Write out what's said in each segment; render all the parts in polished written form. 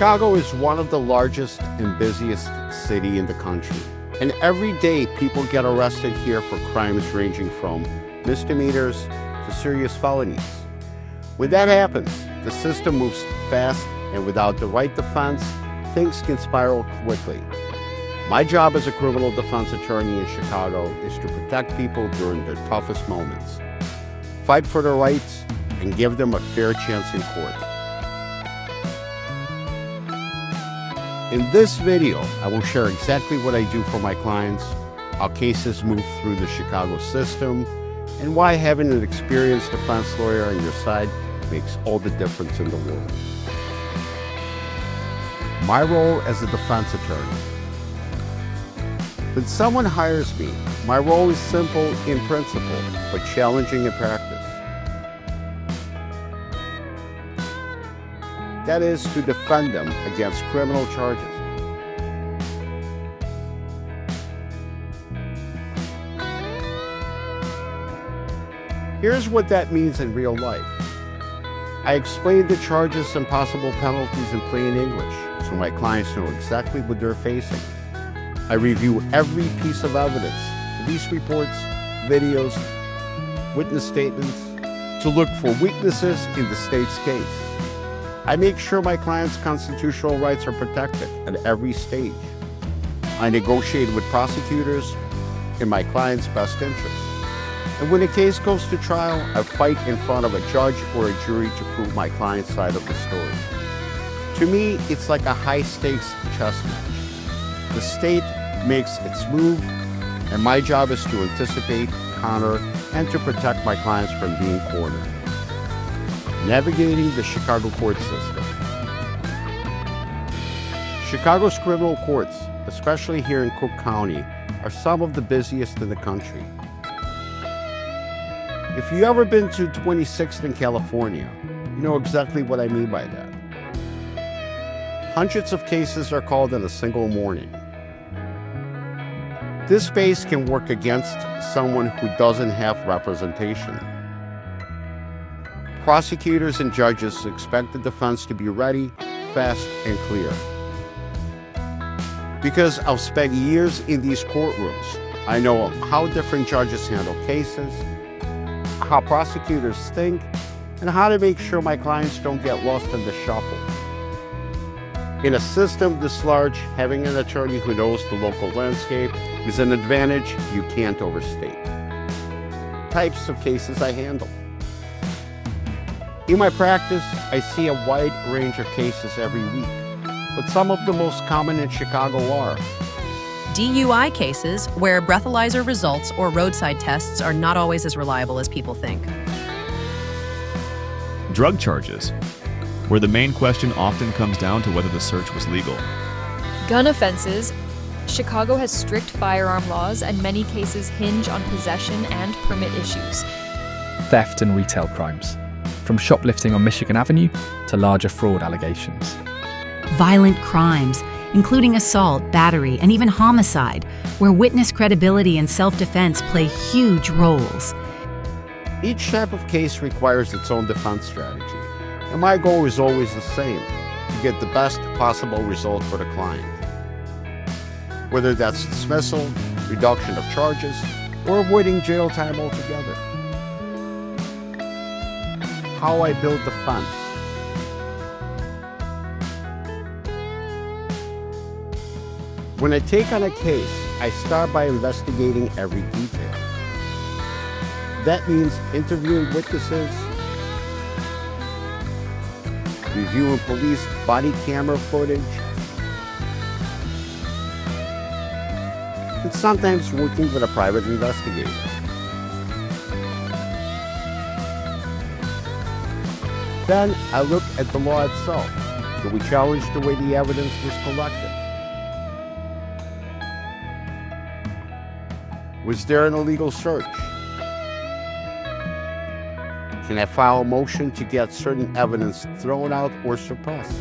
Chicago is one of the largest and busiest city in the country. And every day people get arrested here for crimes ranging from misdemeanors to serious felonies. When that happens, the system moves fast, and without the right defense, things can spiral quickly. My job as a criminal defense attorney in Chicago is to protect people during their toughest moments, fight for their rights, and give them a fair chance in court. In this video, I will share exactly what I do for my clients, how cases move through the Chicago system, and why having an experienced defense lawyer on your side makes all the difference in the world. My role as a defense attorney. When someone hires me, my role is simple in principle, but challenging in practice. That is to defend them against criminal charges. Here's what that means in real life. I explain the charges and possible penalties in plain English, so my clients know exactly what they're facing. I review every piece of evidence, police reports, videos, witness statements, to look for weaknesses in the state's case. I make sure my clients' constitutional rights are protected at every stage. I negotiate with prosecutors in my client's best interest. And when a case goes to trial, I fight in front of a judge or a jury to prove my client's side of the story. To me, it's like a high-stakes chess match. The state makes its move, and my job is to anticipate, counter, and to protect my clients from being cornered. Navigating the Chicago court system. Chicago's criminal courts, especially here in Cook County, are some of the busiest in the country. If you've ever been to 26th in California, you know exactly what I mean by that. Hundreds of cases are called in a single morning. This space can work against someone who doesn't have representation. Prosecutors and judges expect the defense to be ready, fast, and clear. Because I've spent years in these courtrooms, I know how different judges handle cases, how prosecutors think, and how to make sure my clients don't get lost in the shuffle. In a system this large, having an attorney who knows the local landscape is an advantage you can't overstate. Types of cases I handle. In my practice, I see a wide range of cases every week, but some of the most common in Chicago are DUI cases, where breathalyzer results or roadside tests are not always as reliable as people think. Drug charges, where the main question often comes down to whether the search was legal. Gun offenses. Chicago has strict firearm laws, and many cases hinge on possession and permit issues. Theft and retail crimes, from shoplifting on Michigan Avenue to larger fraud allegations. Violent crimes, including assault, battery, and even homicide, where witness credibility and self-defense play huge roles. Each type of case requires its own defense strategy, and my goal is always the same, to get the best possible result for the client. Whether that's dismissal, reduction of charges, or avoiding jail time altogether. How I build defense. When I take on a case, I start by investigating every detail. That means interviewing witnesses, reviewing police body camera footage, and sometimes working with a private investigator. Then I look at the law itself. Do we challenge the way the evidence was collected? Was there an illegal search? Can I file a motion to get certain evidence thrown out or suppressed?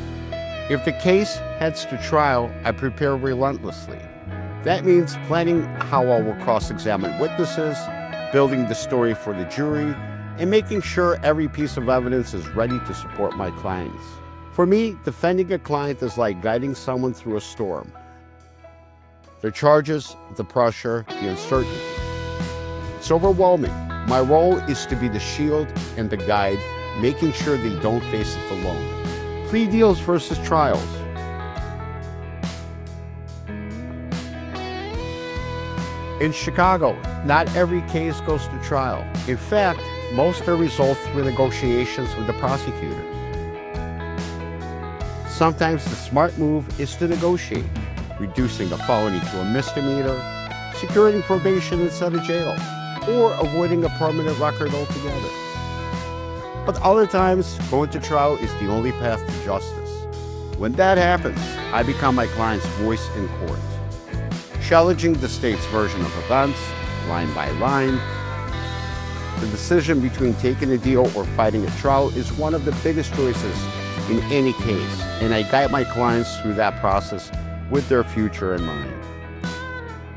If the case heads to trial, I prepare relentlessly. That means planning how I will cross-examine witnesses, building the story for the jury, and making sure every piece of evidence is ready to support my clients. For me, defending a client is like guiding someone through a storm. The charges, the pressure, the uncertainty. It's overwhelming. My role is to be the shield and the guide, making sure they don't face it alone. Plea deals versus trials. In Chicago, not every case goes to trial. In fact, most are resolved through negotiations with the prosecutors. Sometimes the smart move is to negotiate, reducing a felony to a misdemeanor, securing probation instead of jail, or avoiding a permanent record altogether. But other times, going to trial is the only path to justice. When that happens, I become my client's voice in court, challenging the state's version of events, line by line. The decision between taking a deal or fighting a trial is one of the biggest choices in any case, and I guide my clients through that process with their future in mind.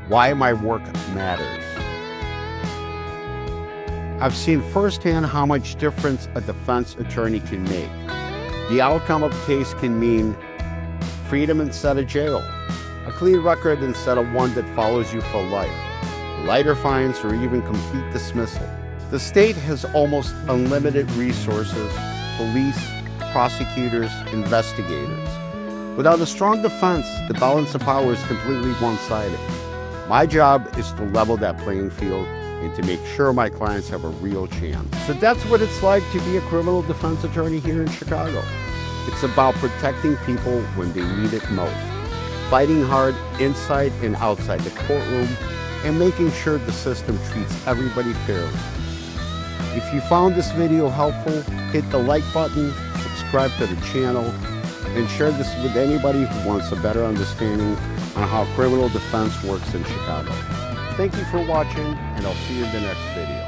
Why my work matters. I've seen firsthand how much difference a defense attorney can make. The outcome of a case can mean freedom instead of jail, a clean record instead of one that follows you for life, lighter fines, or even complete dismissal. The state has almost unlimited resources: police, prosecutors, investigators. Without a strong defense, the balance of power is completely one-sided. My job is to level that playing field and to make sure my clients have a real chance. So that's what it's like to be a criminal defense attorney here in Chicago. It's about protecting people when they need it most, fighting hard inside and outside the courtroom, and making sure the system treats everybody fairly. If you found this video helpful, hit the like button, subscribe to the channel, and share this with anybody who wants a better understanding on how criminal defense works in Chicago. Thank you for watching, and I'll see you in the next video.